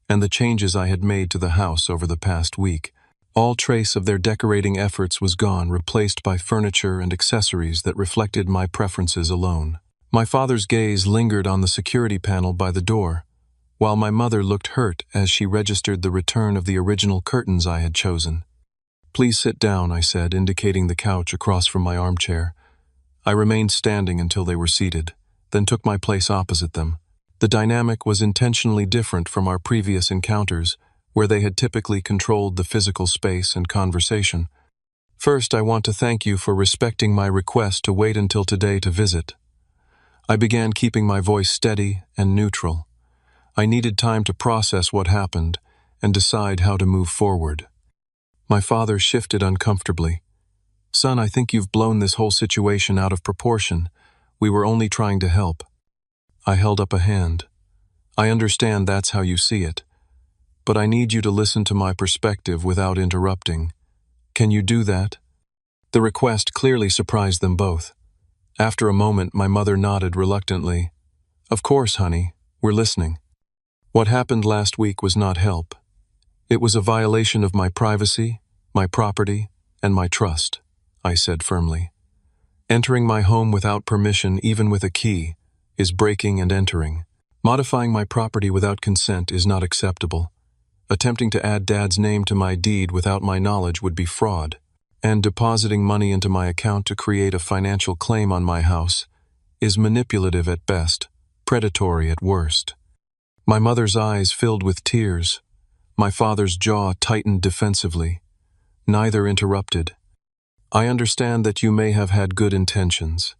and the changes I had made to the house over the past week. All trace of their decorating efforts was gone, replaced by furniture and accessories that reflected my preferences alone. My father's gaze lingered on the security panel by the door, while my mother looked hurt as she registered the return of the original curtains I had chosen. "Please sit down," I said, indicating the couch across from my armchair. I remained standing until they were seated, then took my place opposite them. The dynamic was intentionally different from our previous encounters, where they had typically controlled the physical space and conversation. "First, I want to thank you for respecting my request to wait until today to visit." I began, keeping my voice steady and neutral. I needed time to process what happened and decide how to move forward. My father shifted uncomfortably. "Son, I think you've blown this whole situation out of proportion. We were only trying to help." I held up a hand. "I understand that's how you see it, but I need you to listen to my perspective without interrupting. Can you do that?" The request clearly surprised them both. After a moment, my mother nodded reluctantly. "Of course, honey, we're listening." "What happened last week was not help. It was a violation of my privacy, my property, and my trust," I said firmly. "Entering my home without permission, even with a key, is breaking and entering. Modifying my property without consent is not acceptable. Attempting to add Dad's name to my deed without my knowledge would be fraud. And depositing money into my account to create a financial claim on my house is manipulative at best, predatory at worst." My mother's eyes filled with tears. My father's jaw tightened defensively. Neither interrupted. "I understand that you may have had good intentions.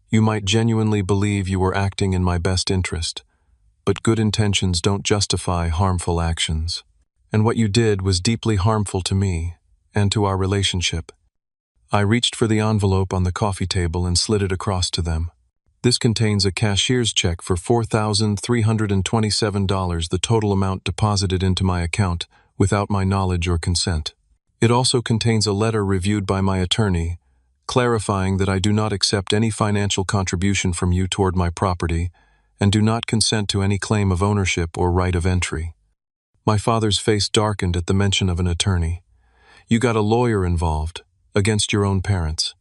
You might genuinely believe you were acting in my best interest, but good intentions don't justify harmful actions. And what you did was deeply harmful to me and to our relationship." I reached for the envelope on the coffee table and slid it across to them. "This contains a cashier's check for $4,327, the total amount deposited into my account without my knowledge or consent. It also contains a letter reviewed by my attorney, clarifying that I do not accept any financial contribution from you toward my property and do not consent to any claim of ownership or right of entry." My father's face darkened at the mention of an attorney. "You got a lawyer involved, against your own parents."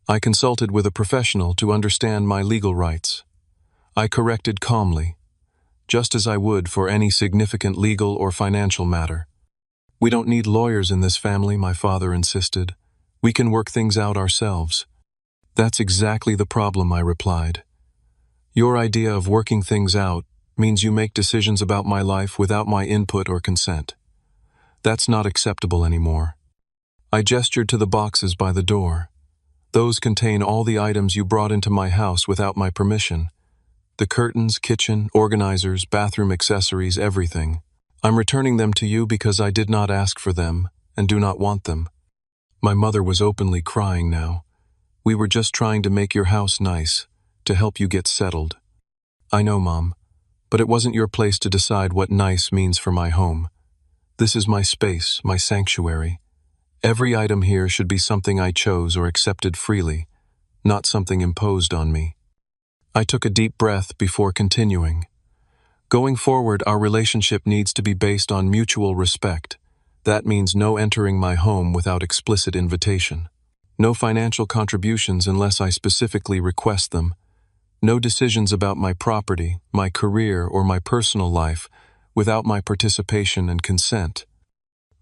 I consulted with a professional to understand my legal rights. I corrected calmly, just as I would for any significant legal or financial matter. "We don't need lawyers in this family," my father insisted. "We can work things out ourselves." "That's exactly the problem," I replied. "Your idea of working things out means you make decisions about my life without my input or consent. That's not acceptable anymore." I gestured to the boxes by the door. "Those contain all the items you brought into my house without my permission. The curtains, kitchen, organizers, bathroom accessories, everything. I'm returning them to you because I did not ask for them and do not want them." My mother was openly crying now. "We were just trying to make your house nice, to help you get settled." "I know, Mom, but it wasn't your place to decide what nice means for my home. This is my space, my sanctuary. Every item here should be something I chose or accepted freely, not something imposed on me." I took a deep breath before continuing. "Going forward, our relationship needs to be based on mutual respect. That means no entering my home without explicit invitation. No financial contributions unless I specifically request them. No decisions about my property, my career, or my personal life without my participation and consent."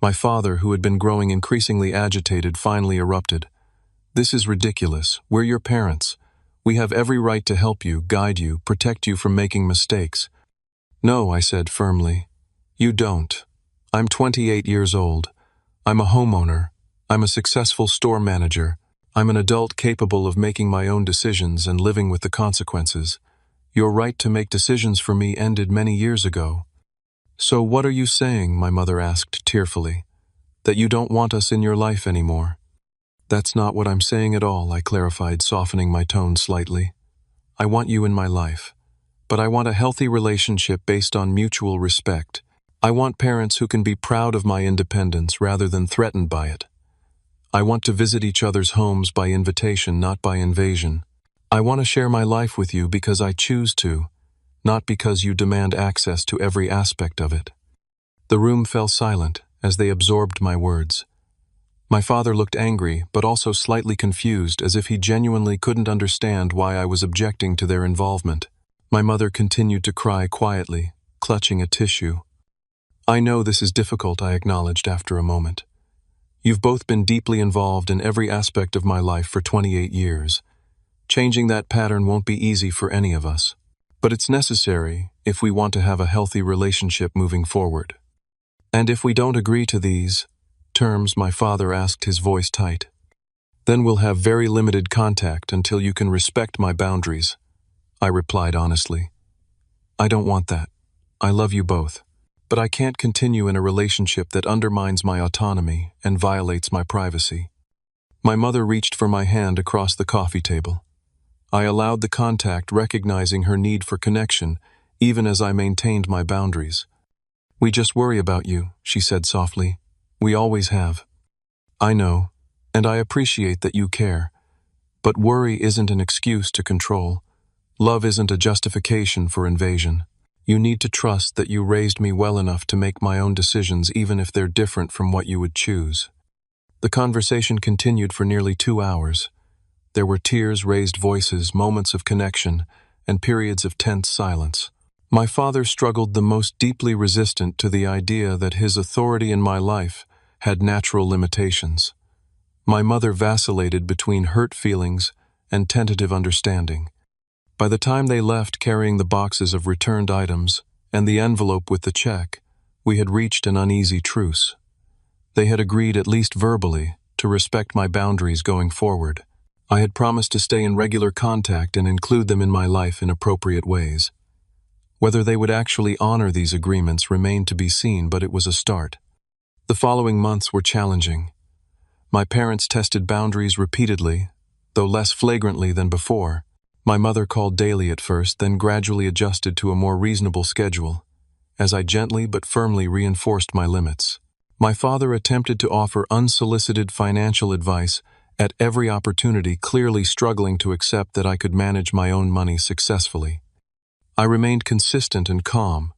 My father, who had been growing increasingly agitated, finally erupted. "This is ridiculous. We're your parents. We have every right to help you, guide you, protect you from making mistakes." "No," I said firmly. "You don't. I'm 28 years old. I'm a homeowner. I'm a successful store manager. I'm an adult capable of making my own decisions and living with the consequences. Your right to make decisions for me ended many years ago. So what are you saying, my mother asked tearfully, that you don't want us in your life anymore? That's not what I'm saying at all, I clarified, softening my tone slightly. I want you in my life, but I want a healthy relationship based on mutual respect. I want parents who can be proud of my independence rather than threatened by it. I want to visit each other's homes by invitation, not by invasion. I want to share my life with you because I choose to, not because you demand access to every aspect of it. The room fell silent as they absorbed my words. My father looked angry, but also slightly confused, as if he genuinely couldn't understand why I was objecting to their involvement. My mother continued to cry quietly, clutching a tissue. I know this is difficult, I acknowledged after a moment. You've both been deeply involved in every aspect of my life for 28 years. Changing that pattern won't be easy for any of us. But it's necessary if we want to have a healthy relationship moving forward. And if we don't agree to these terms, my father asked, his voice tight, then we'll have very limited contact until you can respect my boundaries, I replied honestly. I don't want that. I love you both. But I can't continue in a relationship that undermines my autonomy and violates my privacy. My mother reached for my hand across the coffee table. I allowed the contact, recognizing her need for connection, even as I maintained my boundaries. We just worry about you, she said softly. We always have. I know, and I appreciate that you care. But worry isn't an excuse to control. Love isn't a justification for invasion. You need to trust that you raised me well enough to make my own decisions, even if they're different from what you would choose. The conversation continued for nearly 2 hours. There were tears, raised voices, moments of connection, and periods of tense silence. My father struggled, the most deeply resistant to the idea that his authority in my life had natural limitations. My mother vacillated between hurt feelings and tentative understanding. By the time they left, carrying the boxes of returned items and the envelope with the check, we had reached an uneasy truce. They had agreed, at least verbally, to respect my boundaries going forward. I had promised to stay in regular contact and include them in my life in appropriate ways. Whether they would actually honor these agreements remained to be seen, but it was a start. The following months were challenging. My parents tested boundaries repeatedly, though less flagrantly than before. My mother called daily at first, then gradually adjusted to a more reasonable schedule, as I gently but firmly reinforced my limits. My father attempted to offer unsolicited financial advice at every opportunity, clearly struggling to accept that I could manage my own money successfully. I remained consistent and calm,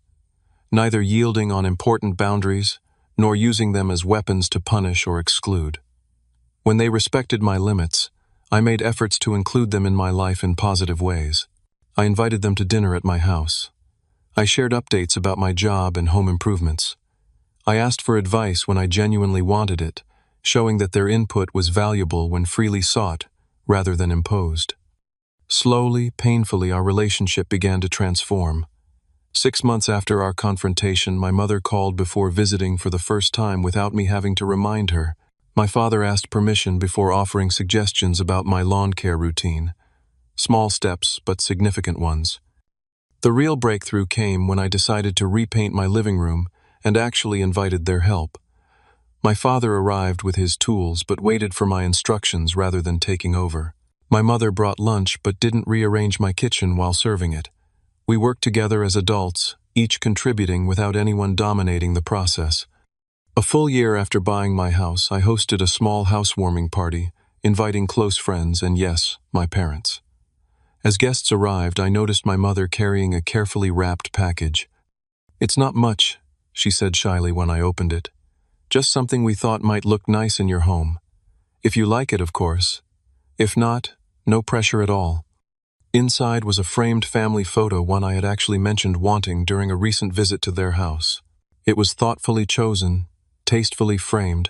neither yielding on important boundaries nor using them as weapons to punish or exclude. When they respected my limits, I made efforts to include them in my life in positive ways. I invited them to dinner at my house. I shared updates about my job and home improvements. I asked for advice when I genuinely wanted it, showing that their input was valuable when freely sought rather than imposed. Slowly, painfully, our relationship began to transform. 6 months after our confrontation, my mother called before visiting for the first time without me having to remind her. My father asked permission before offering suggestions about my lawn care routine. Small steps, but significant ones. The real breakthrough came when I decided to repaint my living room and actually invited their help. My father arrived with his tools but waited for my instructions rather than taking over. My mother brought lunch but didn't rearrange my kitchen while serving it. We worked together as adults, each contributing without anyone dominating the process. A full year after buying my house, I hosted a small housewarming party, inviting close friends and, yes, my parents. As guests arrived, I noticed my mother carrying a carefully wrapped package. "It's not much," she said shyly when I opened it. "Just something we thought might look nice in your home. If you like it, of course. If not, no pressure at all." Inside was a framed family photo, one I had actually mentioned wanting during a recent visit to their house. It was thoughtfully chosen, tastefully framed,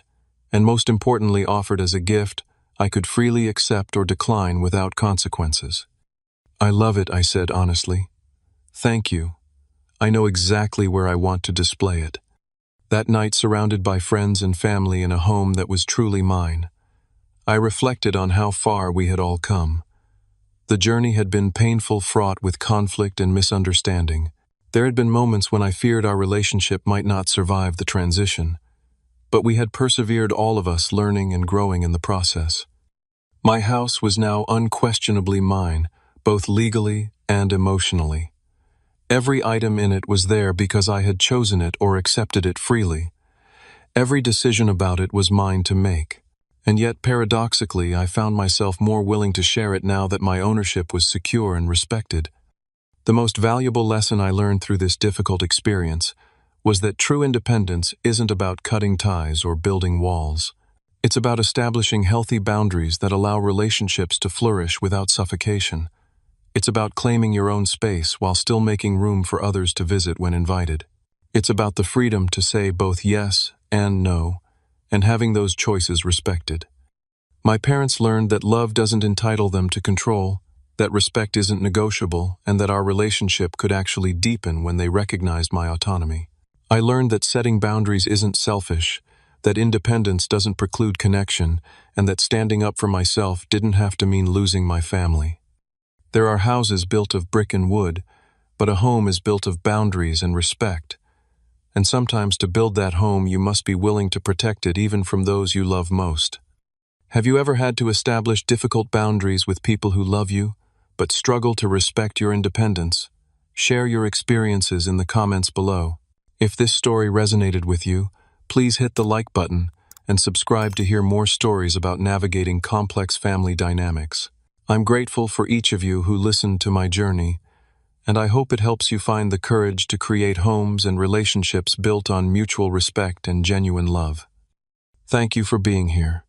and most importantly offered as a gift I could freely accept or decline without consequences. "I love it," I said honestly. "Thank you. I know exactly where I want to display it." That night, surrounded by friends and family in a home that was truly mine, I reflected on how far we had all come. The journey had been painful, fraught with conflict and misunderstanding. There had been moments when I feared our relationship might not survive the transition, but we had persevered, all of us learning and growing in the process. My house was now unquestionably mine, both legally and emotionally. Every item in it was there because I had chosen it or accepted it freely. Every decision about it was mine to make. And yet, paradoxically, I found myself more willing to share it now that my ownership was secure and respected. The most valuable lesson I learned through this difficult experience was that true independence isn't about cutting ties or building walls. It's about establishing healthy boundaries that allow relationships to flourish without suffocation. It's about claiming your own space while still making room for others to visit when invited. It's about the freedom to say both yes and no, and having those choices respected. My parents learned that love doesn't entitle them to control, that respect isn't negotiable, and that our relationship could actually deepen when they recognized my autonomy. I learned that setting boundaries isn't selfish, that independence doesn't preclude connection, and that standing up for myself didn't have to mean losing my family. There are houses built of brick and wood, but a home is built of boundaries and respect. And sometimes to build that home, you must be willing to protect it even from those you love most. Have you ever had to establish difficult boundaries with people who love you, but struggle to respect your independence? Share your experiences in the comments below. If this story resonated with you, please hit the like button and subscribe to hear more stories about navigating complex family dynamics. I'm grateful for each of you who listened to my journey, and I hope it helps you find the courage to create homes and relationships built on mutual respect and genuine love. Thank you for being here.